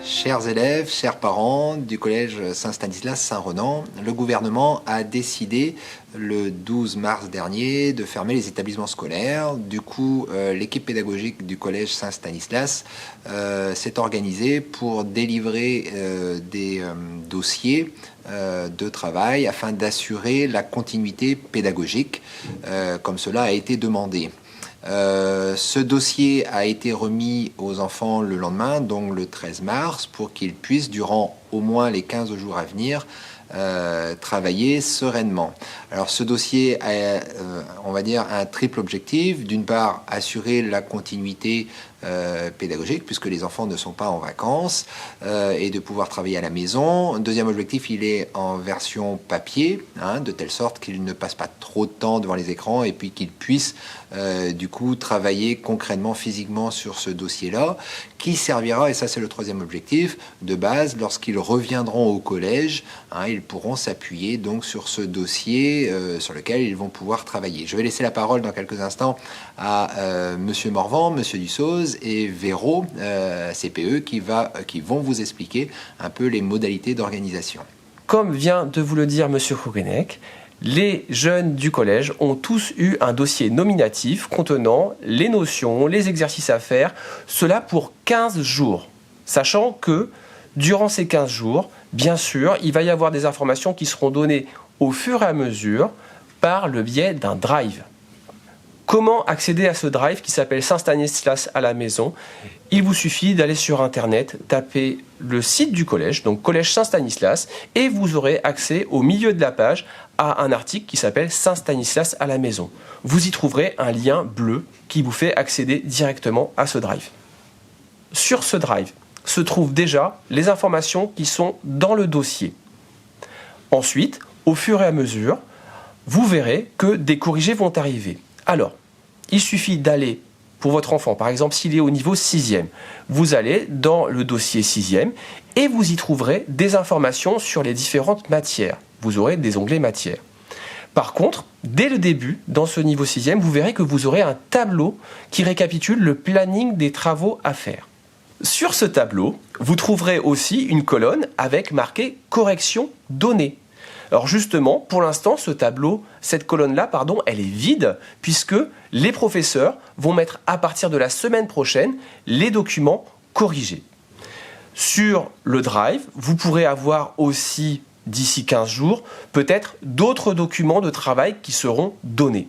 Chers élèves, chers parents du collège Saint-Stanislas Saint-Renan, le gouvernement a décidé le 12 mars dernier de fermer les établissements scolaires. Du coup, l'équipe pédagogique du collège Saint-Stanislas s'est organisée pour délivrer des dossiers de travail afin d'assurer la continuité pédagogique comme cela a été demandé. Ce dossier a été remis aux enfants le lendemain, donc le 13 mars, pour qu'ils puissent, durant au moins les 15 jours à venir, travailler sereinement. Alors ce dossier a, on va dire, un triple objectif. D'une part, assurer la continuité pédagogique, puisque les enfants ne sont pas en vacances, et de pouvoir travailler à la maison. Deuxième objectif, il est en version papier, de telle sorte qu'ils ne passent pas trop de temps devant les écrans et puis qu'ils puissent du coup travailler concrètement, physiquement sur ce dossier-là, qui servira, et ça c'est le troisième objectif, de base, lorsqu'ils reviendront au collège, ils pourront s'appuyer donc sur ce dossier sur lequel ils vont pouvoir travailler. Je vais laisser la parole dans quelques instants à Monsieur Morvan, Monsieur Dussoz et Véro, CPE, qui vont vous expliquer un peu les modalités d'organisation. Comme vient de vous le dire Monsieur Kougenek, les jeunes du collège ont tous eu un dossier nominatif contenant les notions, les exercices à faire, cela pour 15 jours. Sachant que durant ces 15 jours, bien sûr, il va y avoir des informations qui seront données au fur et à mesure par le biais d'un drive. Comment accéder à ce drive qui s'appelle Saint-Stanislas à la maison? Il vous suffit d'aller sur Internet, taper le site du collège, donc Collège Saint-Stanislas, et vous aurez accès au milieu de la page à un article qui s'appelle Saint-Stanislas à la maison. Vous y trouverez un lien bleu qui vous fait accéder directement à ce drive. Sur ce drive se trouvent déjà les informations qui sont dans le dossier. Ensuite, au fur et à mesure, vous verrez que des corrigés vont arriver. Alors, il suffit d'aller, pour votre enfant, par exemple, s'il est au niveau 6e, vous allez dans le dossier 6e et vous y trouverez des informations sur les différentes matières. Vous aurez des onglets matières. Par contre, dès le début, dans ce niveau 6e, vous verrez que vous aurez un tableau qui récapitule le planning des travaux à faire. Sur ce tableau, vous trouverez aussi une colonne avec marqué « Correction donnée ». Alors justement, pour l'instant, cette colonne-là, elle est vide puisque les professeurs vont mettre à partir de la semaine prochaine les documents corrigés. Sur le drive, vous pourrez avoir aussi, d'ici 15 jours, peut-être d'autres documents de travail qui seront donnés.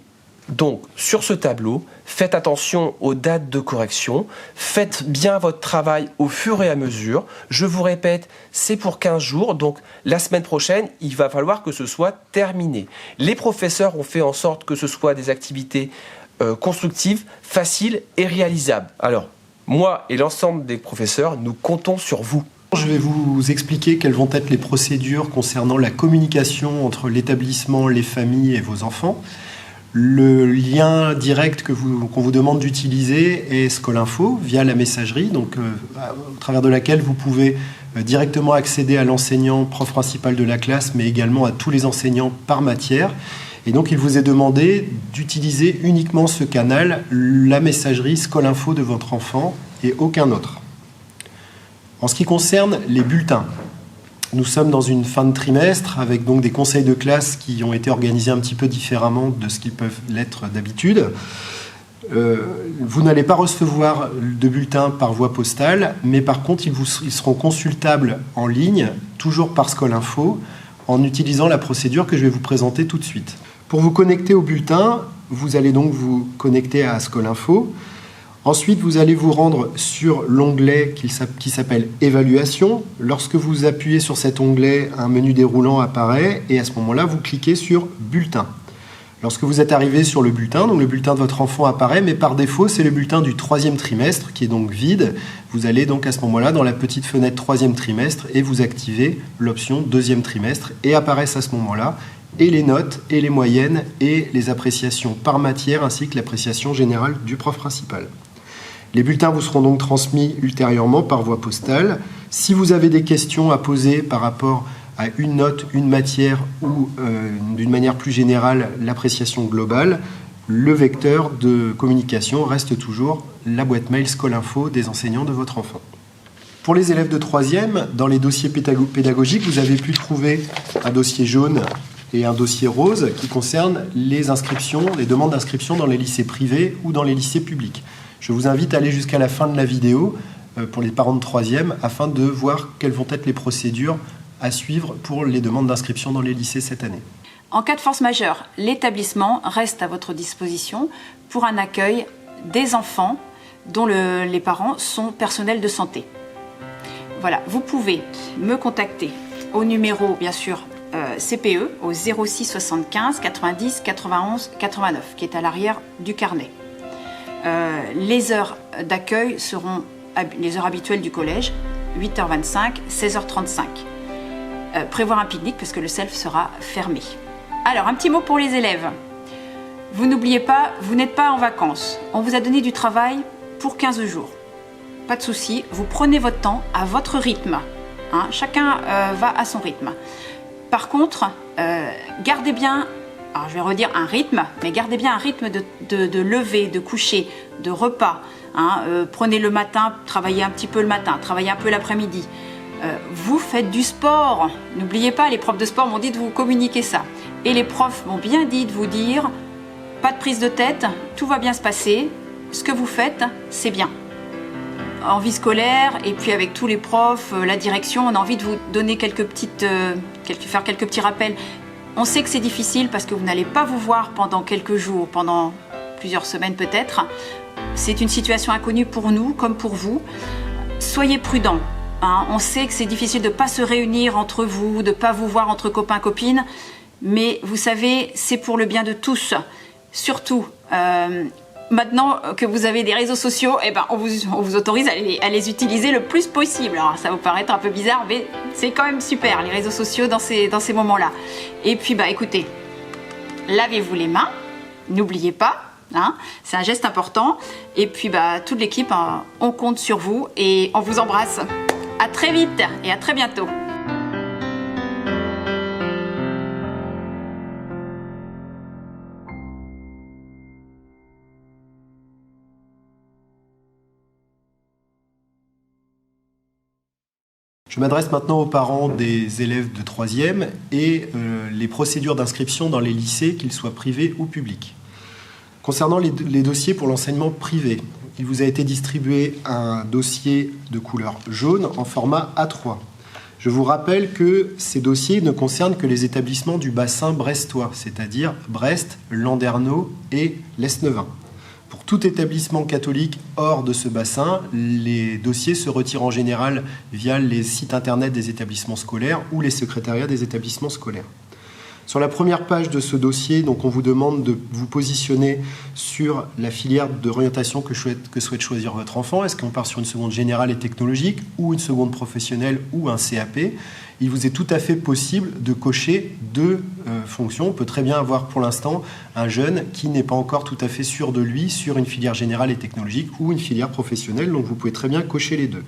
Donc, sur ce tableau, faites attention aux dates de correction, faites bien votre travail au fur et à mesure. Je vous répète, c'est pour 15 jours, donc la semaine prochaine, il va falloir que ce soit terminé. Les professeurs ont fait en sorte que ce soit des activités constructives, faciles et réalisables. Alors, moi et l'ensemble des professeurs, nous comptons sur vous. Je vais vous expliquer quelles vont être les procédures concernant la communication entre l'établissement, les familles et vos enfants. Le lien direct qu'on vous demande d'utiliser est Scolinfo via la messagerie, donc au travers de laquelle vous pouvez directement accéder à l'enseignant, prof principal de la classe, mais également à tous les enseignants par matière. Et donc il vous est demandé d'utiliser uniquement ce canal, la messagerie Scolinfo de votre enfant et aucun autre. En ce qui concerne les bulletins, nous sommes dans une fin de trimestre avec donc des conseils de classe qui ont été organisés un petit peu différemment de ce qu'ils peuvent l'être d'habitude. Vous n'allez pas recevoir de bulletins par voie postale, mais par contre, ils seront consultables en ligne, toujours par Scolinfo, en utilisant la procédure que je vais vous présenter tout de suite. Pour vous connecter au bulletin, vous allez donc vous connecter à Scolinfo. Ensuite, vous allez vous rendre sur l'onglet qui s'appelle « Évaluation ». Lorsque vous appuyez sur cet onglet, un menu déroulant apparaît et à ce moment-là, vous cliquez sur « Bulletin ». Lorsque vous êtes arrivé sur le bulletin, donc le bulletin de votre enfant apparaît, mais par défaut, c'est le bulletin du 3e trimestre qui est donc vide. Vous allez donc à ce moment-là dans la petite fenêtre 3e trimestre et vous activez l'option 2e trimestre et apparaissent à ce moment-là et les notes et les moyennes et les appréciations par matière ainsi que l'appréciation générale du prof principal. Les bulletins vous seront donc transmis ultérieurement par voie postale. Si vous avez des questions à poser par rapport à une note, une matière ou d'une manière plus générale l'appréciation globale, le vecteur de communication reste toujours la boîte mail Scolinfo des enseignants de votre enfant. Pour les élèves de 3e, dans les dossiers pédagogiques, vous avez pu trouver un dossier jaune et un dossier rose qui concernent les demandes d'inscription dans les lycées privés ou dans les lycées publics. Je vous invite à aller jusqu'à la fin de la vidéo pour les parents de 3e afin de voir quelles vont être les procédures à suivre pour les demandes d'inscription dans les lycées cette année. En cas de force majeure, l'établissement reste à votre disposition pour un accueil des enfants dont les parents sont personnels de santé. Voilà, vous pouvez me contacter au numéro, bien sûr, CPE, au 06 75 90 91 89, qui est à l'arrière du carnet. Les heures d'accueil seront les heures habituelles du collège, 8h25, 16h35. Prévoir un pique-nique parce que le self sera fermé. Alors, un petit mot pour les élèves. Vous n'oubliez pas, vous n'êtes pas en vacances. On vous a donné du travail pour 15 jours. Pas de souci, vous prenez votre temps à votre rythme. Hein, chacun va à son rythme. Par contre, gardez bien, alors je vais redire un rythme, mais gardez bien un rythme de lever, de coucher, de repas. Hein, prenez le matin, travaillez un petit peu le matin, travaillez un peu l'après-midi. Vous faites du sport. N'oubliez pas, les profs de sport m'ont dit de vous communiquer ça. Et les profs m'ont bien dit de vous dire, pas de prise de tête, tout va bien se passer. Ce que vous faites, c'est bien. En vie scolaire, et puis avec tous les profs, la direction, on a envie de vous donner faire quelques petits rappels. On sait que c'est difficile parce que vous n'allez pas vous voir pendant quelques jours, pendant plusieurs semaines peut-être. C'est une situation inconnue pour nous comme pour vous. Soyez prudents. Hein. On sait que c'est difficile de ne pas se réunir entre vous, de ne pas vous voir entre copains-copines. Mais vous savez, c'est pour le bien de tous. Surtout, maintenant que vous avez des réseaux sociaux, eh ben, on vous autorise à les utiliser le plus possible. Alors, ça va vous paraître un peu bizarre, mais c'est quand même super, les réseaux sociaux dans ces moments-là. Et puis, écoutez, lavez-vous les mains, n'oubliez pas, hein, c'est un geste important. Et puis, toute l'équipe, on compte sur vous et on vous embrasse. À très vite et à très bientôt. Je m'adresse maintenant aux parents des élèves de 3e et les procédures d'inscription dans les lycées, qu'ils soient privés ou publics. Concernant les dossiers pour l'enseignement privé, il vous a été distribué un dossier de couleur jaune en format A3. Je vous rappelle que ces dossiers ne concernent que les établissements du bassin brestois, c'est-à-dire Brest, Landerneau et l'Esnevin. Pour tout établissement catholique hors de ce bassin, les dossiers se retirent en général via les sites internet des établissements scolaires ou les secrétariats des établissements scolaires. Sur la première page de ce dossier, donc, on vous demande de vous positionner sur la filière d'orientation que souhaite choisir votre enfant. Est-ce qu'on part sur une seconde générale et technologique ou une seconde professionnelle ou un CAP ? Il vous est tout à fait possible de cocher deux fonctions. On peut très bien avoir pour l'instant un jeune qui n'est pas encore tout à fait sûr de lui sur une filière générale et technologique ou une filière professionnelle. Donc vous pouvez très bien cocher les deux.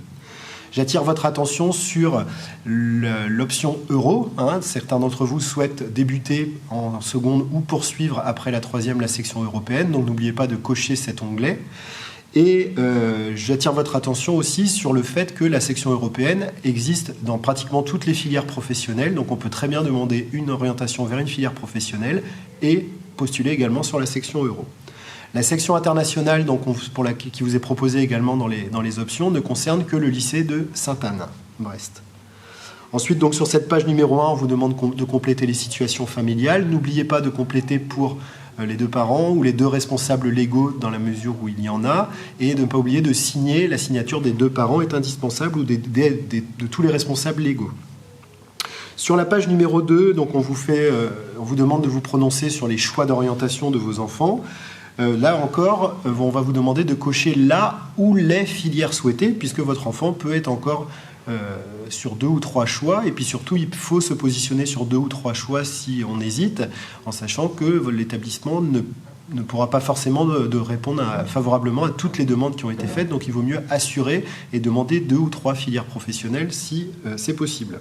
J'attire votre attention sur l'option Euro. Certains d'entre vous souhaitent débuter en seconde ou poursuivre après la 3e la section européenne. Donc n'oubliez pas de cocher cet onglet. Et j'attire votre attention aussi sur le fait que la section européenne existe dans pratiquement toutes les filières professionnelles. Donc on peut très bien demander une orientation vers une filière professionnelle et postuler également sur la section euro. La section internationale qui vous est proposée également dans les options ne concerne que le lycée de Sainte-Anne, Brest. Ensuite, donc, sur cette page numéro 1, on vous demande de compléter les situations familiales. N'oubliez pas de compléter pour les deux parents ou les deux responsables légaux dans la mesure où il y en a, et de ne pas oublier de signer. La signature des deux parents est indispensable ou de tous les responsables légaux. Sur la page numéro 2, donc, on vous demande de vous prononcer sur les choix d'orientation de vos enfants. Là encore, on va vous demander de cocher la ou les filières souhaitées, puisque votre enfant peut être encore sur 2 ou 3 choix, et puis surtout il faut se positionner sur 2 ou 3 choix si on hésite, en sachant que l'établissement ne pourra pas forcément de répondre favorablement à toutes les demandes qui ont été faites, donc il vaut mieux assurer et demander 2 ou 3 filières professionnelles si c'est possible.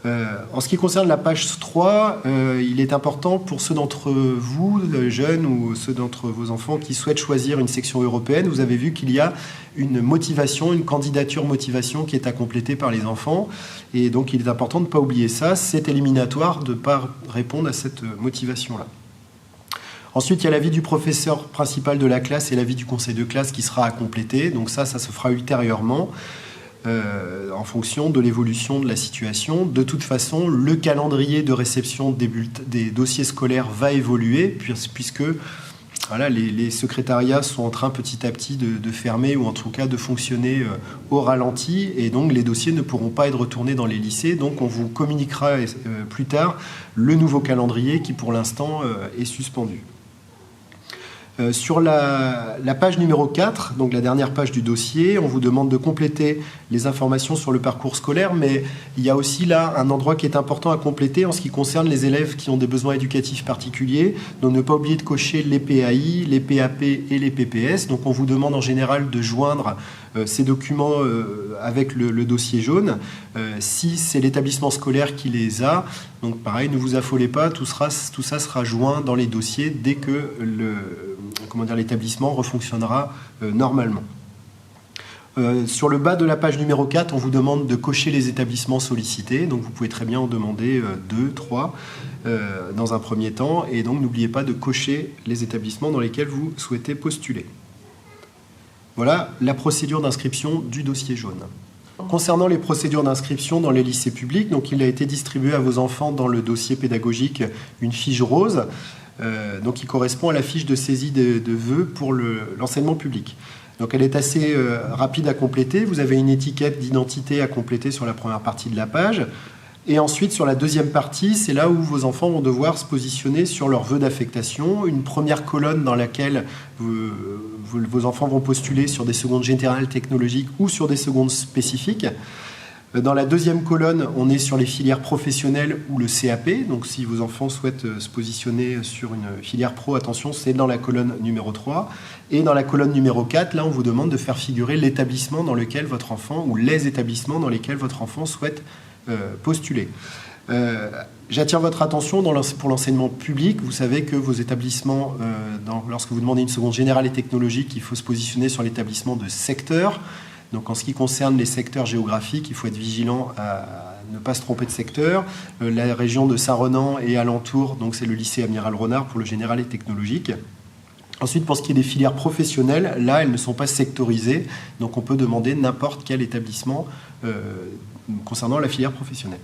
En ce qui concerne la page 3, il est important pour ceux d'entre vous, jeunes ou ceux d'entre vos enfants qui souhaitent choisir une section européenne, vous avez vu qu'il y a une motivation, une candidature motivation qui est à compléter par les enfants. Et donc il est important de ne pas oublier ça. C'est éliminatoire de ne pas répondre à cette motivation-là. Ensuite, il y a l'avis du professeur principal de la classe et l'avis du conseil de classe qui sera à compléter. Donc ça se fera ultérieurement. En fonction de l'évolution de la situation. De toute façon, le calendrier de réception des dossiers scolaires va évoluer puisque voilà, les secrétariats sont en train petit à petit de fermer ou en tout cas de fonctionner au ralenti et donc les dossiers ne pourront pas être retournés dans les lycées. Donc on vous communiquera plus tard le nouveau calendrier qui pour l'instant est suspendu. Sur la page numéro 4, donc la dernière page du dossier, on vous demande de compléter les informations sur le parcours scolaire, mais il y a aussi là un endroit qui est important à compléter en ce qui concerne les élèves qui ont des besoins éducatifs particuliers. Donc ne pas oublier de cocher les PAI, les PAP et les PPS. Donc on vous demande en général de joindre ces documents avec le dossier jaune, si c'est l'établissement scolaire qui les a. Donc pareil, ne vous affolez pas, tout ça sera joint dans les dossiers dès que l'établissement refonctionnera normalement. Sur le bas de la page numéro 4, on vous demande de cocher les établissements sollicités. Donc vous pouvez très bien en demander 2, 3 dans un premier temps. Et donc n'oubliez pas de cocher les établissements dans lesquels vous souhaitez postuler. Voilà la procédure d'inscription du dossier jaune. Concernant les procédures d'inscription dans les lycées publics, donc il a été distribué à vos enfants dans le dossier pédagogique une fiche rose, donc qui correspond à la fiche de saisie de vœux pour l'enseignement public. Donc elle est assez rapide à compléter. Vous avez une étiquette d'identité à compléter sur la première partie de la page. Et ensuite, sur la deuxième partie, c'est là où vos enfants vont devoir se positionner sur leur vœu d'affectation. Une première colonne dans laquelle vos enfants vont postuler sur des secondes générales technologiques ou sur des secondes spécifiques. Dans la deuxième colonne, on est sur les filières professionnelles ou le CAP. Donc si vos enfants souhaitent se positionner sur une filière pro, attention, c'est dans la colonne numéro 3. Et dans la colonne numéro 4, là, on vous demande de faire figurer l'établissement dans lequel votre enfant ou les établissements dans lesquels votre enfant souhaite postuler. J'attire votre attention pour l'enseignement public. Vous savez que vos établissements, lorsque vous demandez une seconde générale et technologique, il faut se positionner sur l'établissement de secteur. Donc en ce qui concerne les secteurs géographiques, il faut être vigilant à ne pas se tromper de secteur. La région de Saint-Renan et alentour, donc c'est le lycée Amiral Renard pour le général et technologique. Ensuite, pour ce qui est des filières professionnelles, là, elles ne sont pas sectorisées. Donc on peut demander n'importe quel établissement concernant la filière professionnelle.